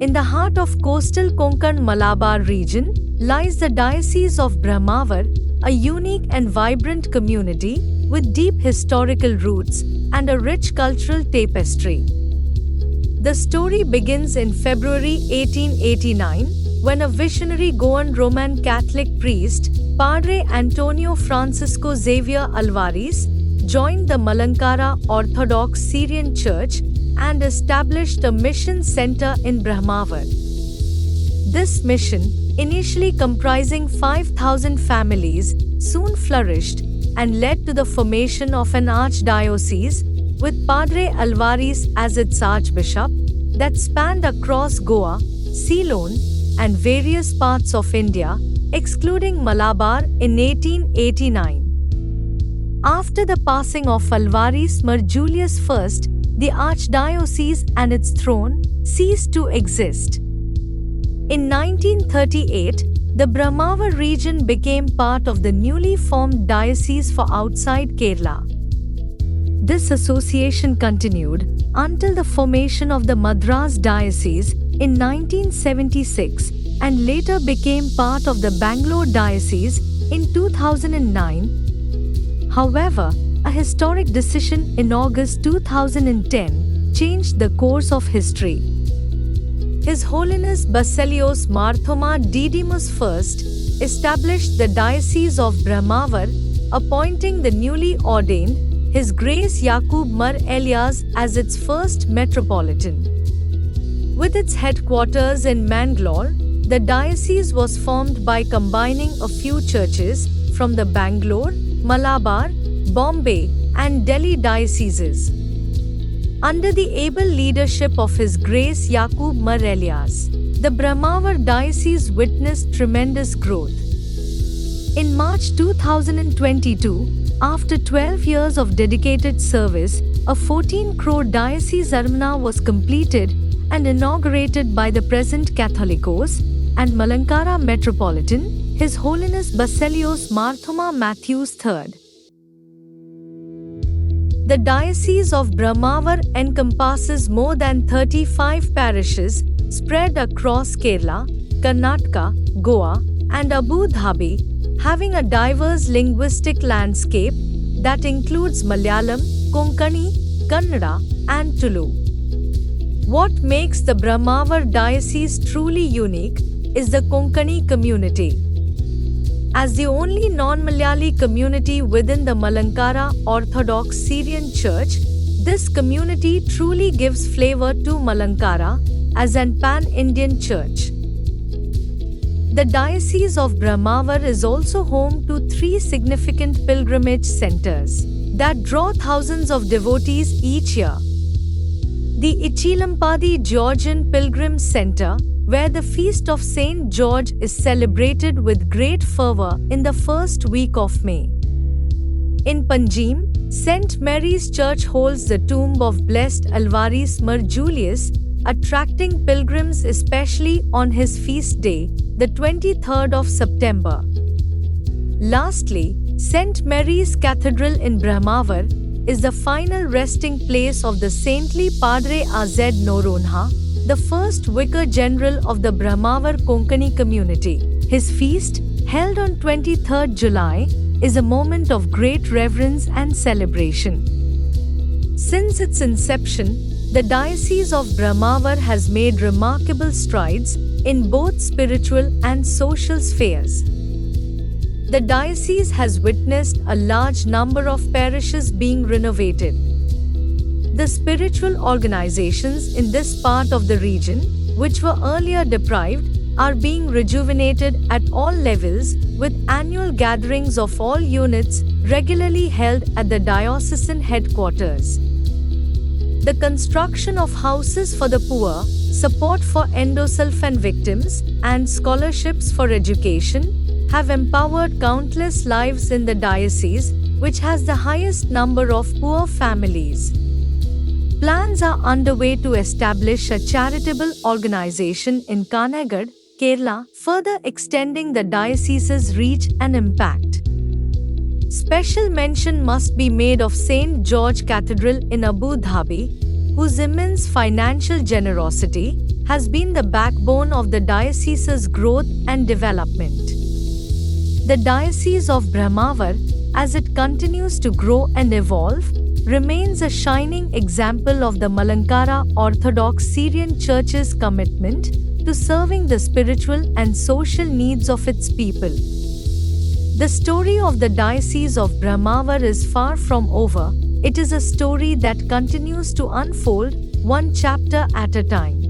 In the heart of coastal Konkan Malabar region lies the Diocese of Brahmawar, a unique and vibrant community with deep historical roots and a rich cultural tapestry. The story begins in February 1889 when a visionary Goan Roman Catholic priest, Padre Antonio Francisco Xavier Alvarez, joined the Malankara Orthodox Syrian Church and established a mission center in Brahmawar. This mission, initially comprising 5,000 families, soon flourished and led to the formation of an archdiocese, with Padre Alvarez as its archbishop, that spanned across Goa, Ceylon, and various parts of India, excluding Malabar in 1889. After the passing of Alvarez, Mar Julius I, the archdiocese and its throne ceased to exist. In 1938, the Brahmawar region became part of the newly formed Diocese for Outside Kerala. This association continued until the formation of the Madras Diocese in 1976 and later became part of the Bangalore Diocese in 2009. However, a historic decision in August 2010 changed the course of history. His Holiness Baselios Marthoma Didymus I established the Diocese of Brahmawar, appointing the newly ordained His Grace Yaqub Mar Elias as its first metropolitan. With its headquarters in Mangalore, the diocese was formed by combining a few churches from the Bangalore, Malabar, Bombay, and Delhi dioceses. Under the able leadership of His Grace Yaqub Mar Elias, the Brahmawar diocese witnessed tremendous growth. In March 2022, after 12 years of dedicated service, a 14-crore diocese armana was completed and inaugurated by the present Catholicos and Malankara Metropolitan, His Holiness Baselios Marthoma Matthews III. The Diocese of Brahmawar encompasses more than 35 parishes spread across Kerala, Karnataka, Goa, and Abu Dhabi, having a diverse linguistic landscape that includes Malayalam, Konkani, Kannada, and Tulu. What makes the Brahmawar diocese truly unique is the Konkani community. As the only non-Malayali community within the Malankara Orthodox Syrian Church, this community truly gives flavor to Malankara as an pan-Indian church. The Diocese of Brahmawar is also home to 3 significant pilgrimage centers that draw thousands of devotees each year. The Ichilampadi Georgian Pilgrim Center, where the feast of Saint George is celebrated with great fervor in the first week of May. In Panjim, St. Mary's Church holds the tomb of Blessed Alvarez Mar Julius, attracting pilgrims especially on his feast day, the 23rd of September. Lastly, St. Mary's Cathedral in Brahmawar is the final resting place of the saintly Padre Az Noronha, the first Vicar General of the Brahmawar Konkani community. His feast, held on 23rd July, is a moment of great reverence and celebration. Since its inception, the Diocese of Brahmawar has made remarkable strides in both spiritual and social spheres. The diocese has witnessed a large number of parishes being renovated. The spiritual organizations in this part of the region, which were earlier deprived, are being rejuvenated at all levels, with annual gatherings of all units regularly held at the diocesan headquarters. The construction of houses for the poor, support for endosulfan victims, and scholarships for education have empowered countless lives in the diocese, which has the highest number of poor families. Plans are underway to establish a charitable organization in Kanagad, Kerala, further extending the diocese's reach and impact. Special mention must be made of St. George Cathedral in Abu Dhabi, whose immense financial generosity has been the backbone of the diocese's growth and development. The Diocese of Brahmawar, as it continues to grow and evolve, remains a shining example of the Malankara Orthodox Syrian Church's commitment to serving the spiritual and social needs of its people. The story of the Diocese of Brahmawar is far from over. It is a story that continues to unfold, one chapter at a time.